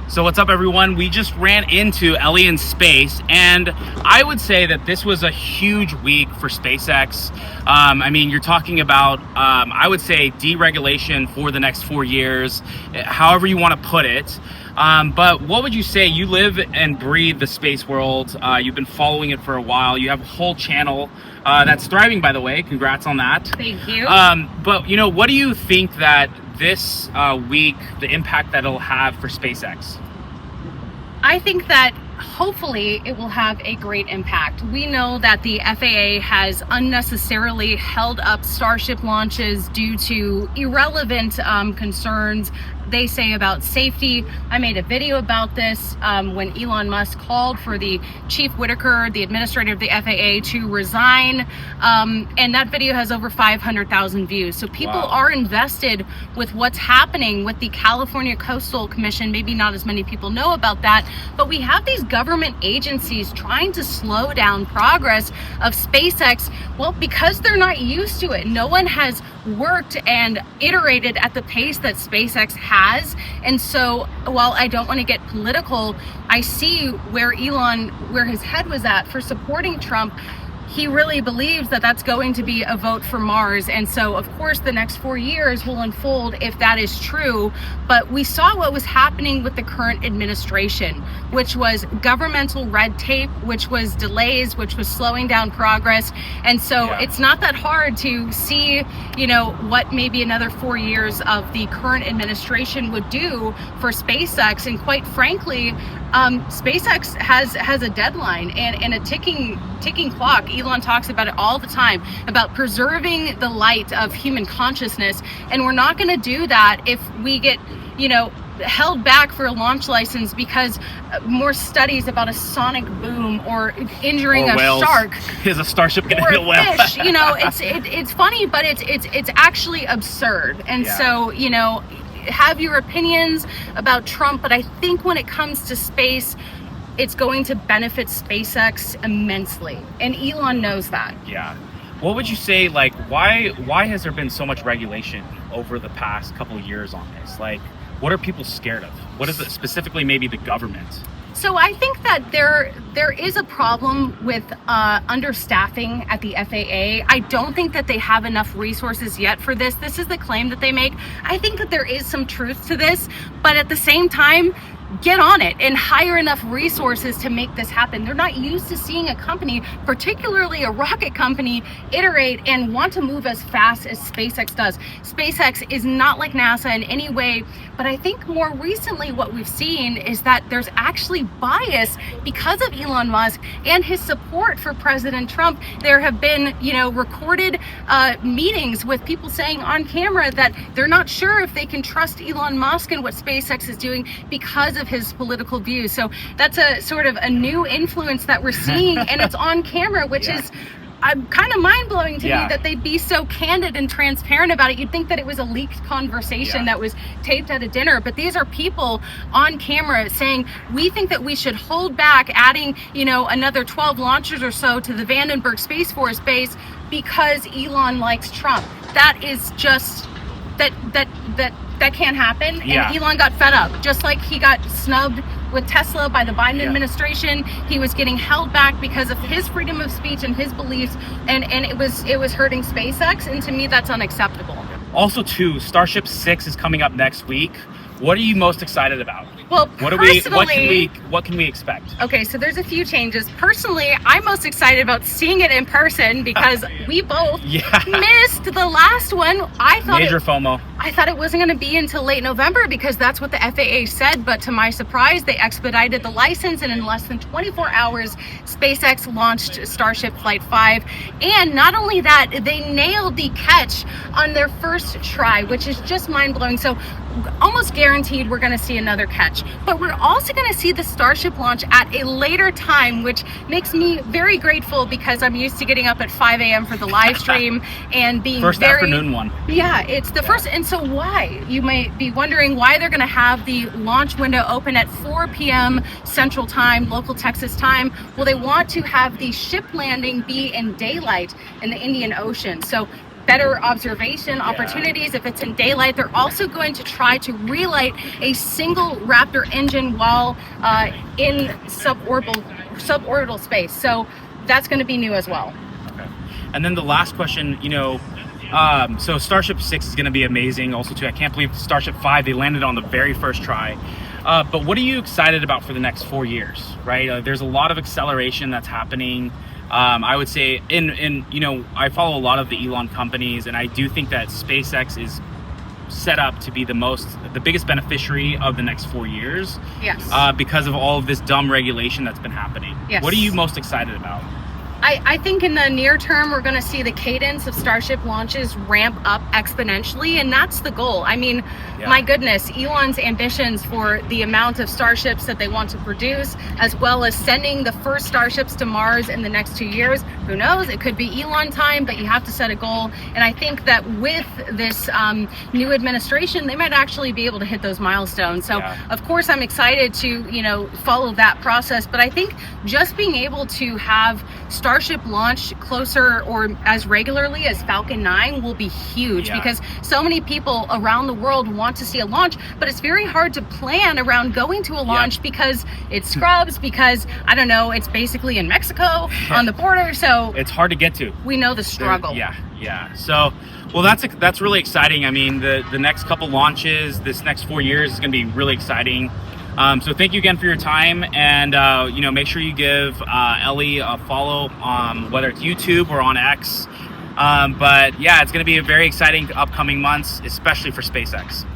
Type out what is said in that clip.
So what's up, everyone? We just ran into Ellie in space, and I would say that this was a huge week for SpaceX. I mean, you're talking about, I would say, deregulation for the next 4 years, however you want to put it. But what would you say? You live and breathe the space world. You've been following it for a while. You have a whole channel that's thriving, by the way. Congrats on that. Thank you. But, what do you think that this week, the impact that it'll have for SpaceX? I think that hopefully it will have a great impact. We know that the FAA has unnecessarily held up Starship launches due to irrelevant concerns they say about safety. I made a video about this when Elon Musk called for the Chief Whitaker, the administrator of the FAA, to resign. And that video has over 500,000 views. So people are invested with what's happening with the California Coastal Commission. Maybe not as many people know about that, but we have these government agencies trying to slow down progress of SpaceX. Well, because they're not used to it. No one has worked and iterated at the pace that SpaceX has. And so while I don't want to get political, I see where his head was at for supporting Trump. He really believes that that's going to be a vote for Mars. And so, of course, the next 4 years will unfold if that is true. But we saw what was happening with the current administration, which was governmental red tape, which was delays, which was slowing down progress. And so it's not that hard to see, what maybe another 4 years of the current administration would do for SpaceX. And quite frankly, SpaceX has a deadline and a ticking clock. Elon talks about it all the time, about preserving the light of human consciousness. And we're not going to do that if we get, held back for a launch license because more studies about a sonic boom or injuring a shark. Is a Starship going to hit a whale? Fish, it's funny, but it's actually absurd. And so, have your opinions about Trump, but I think when it comes to space, it's going to benefit SpaceX immensely. And Elon knows that. Yeah. What would you say, why has there been so much regulation over the past couple of years on this? What are people scared of? What is it specifically, maybe the government? So I think that there is a problem with understaffing at the FAA. I don't think that they have enough resources yet for this. This is the claim that they make. I think that there is some truth to this, but at the same time, get on it and hire enough resources to make this happen. They're not used to seeing a company, particularly a rocket company, iterate and want to move as fast as SpaceX does. SpaceX is not like NASA in any way, but I think more recently what we've seen is that there's actually bias because of Elon Musk and his support for President Trump. There have been, recorded meetings with people saying on camera that they're not sure if they can trust Elon Musk and what SpaceX is doing because of his political views. So that's a sort of a new influence that we're seeing, and it's on camera, which is kind of mind-blowing to me that they'd be so candid and transparent about it. You'd think that it was a leaked conversation that was taped at a dinner, but these are people on camera saying, we think that we should hold back adding, another 12 launchers or so to the Vandenberg Space Force base because Elon likes Trump. That is just, that can't happen. And Elon got fed up, just like he got snubbed with Tesla by the Biden administration. He was getting held back because of his freedom of speech and his beliefs, and it was hurting SpaceX, and to me that's unacceptable. Also too, Starship 6 is coming up next week. What are you most excited about? Well, what can we expect? Okay, so there's a few changes. Personally, I'm most excited about seeing it in person because we both missed the last one. Major FOMO. I thought it wasn't going to be until late November because that's what the FAA said, but to my surprise, they expedited the license, and in less than 24 hours, SpaceX launched Starship Flight 5. And not only that, they nailed the catch on their first try, which is just mind-blowing. So almost guaranteed we're going to see another catch. But we're also going to see the Starship launch at a later time, which makes me very grateful because I'm used to getting up at 5 a.m. for the live stream and being first afternoon one. Yeah, it's the first. And so why? You may be wondering why they're going to have the launch window open at 4 p.m. Central Time, local Texas time. Well, they want to have the ship landing be in daylight in the Indian Ocean. So better observation opportunities if it's in daylight. They're also going to try to relight a single Raptor engine while in suborbital space. So that's going to be new as well. Okay. And then the last question, so Starship 6 is going to be amazing also too. I can't believe Starship 5, they landed on the very first try. But what are you excited about for the next 4 years, right? There's a lot of acceleration that's happening. I would say I follow a lot of the Elon companies, and I do think that SpaceX is set up to be the biggest beneficiary of the next 4 years. Yes. Because of all of this dumb regulation that's been happening. Yes. What are you most excited about? I think in the near term, we're going to see the cadence of Starship launches ramp up exponentially, and that's the goal. I mean, my goodness, Elon's ambitions for the amount of Starships that they want to produce, as well as sending the first Starships to Mars in the next 2 years. Who knows? It could be Elon time, but you have to set a goal. And I think that with this new administration, they might actually be able to hit those milestones. So, of course, I'm excited to, follow that process. But I think just being able to have Starship launch closer or as regularly as Falcon 9 will be huge, because so many people around the world want to see a launch, but it's very hard to plan around going to a launch because it's scrubs, because I don't know, it's basically in Mexico on the border, so it's hard to get to. We know the struggle. So, well, that's really exciting. I mean, the next couple launches, this next 4 years is going to be really exciting. So thank you again for your time, and make sure you give Ellie a follow, whether it's YouTube or on X. But yeah, it's going to be a very exciting upcoming months, especially for SpaceX.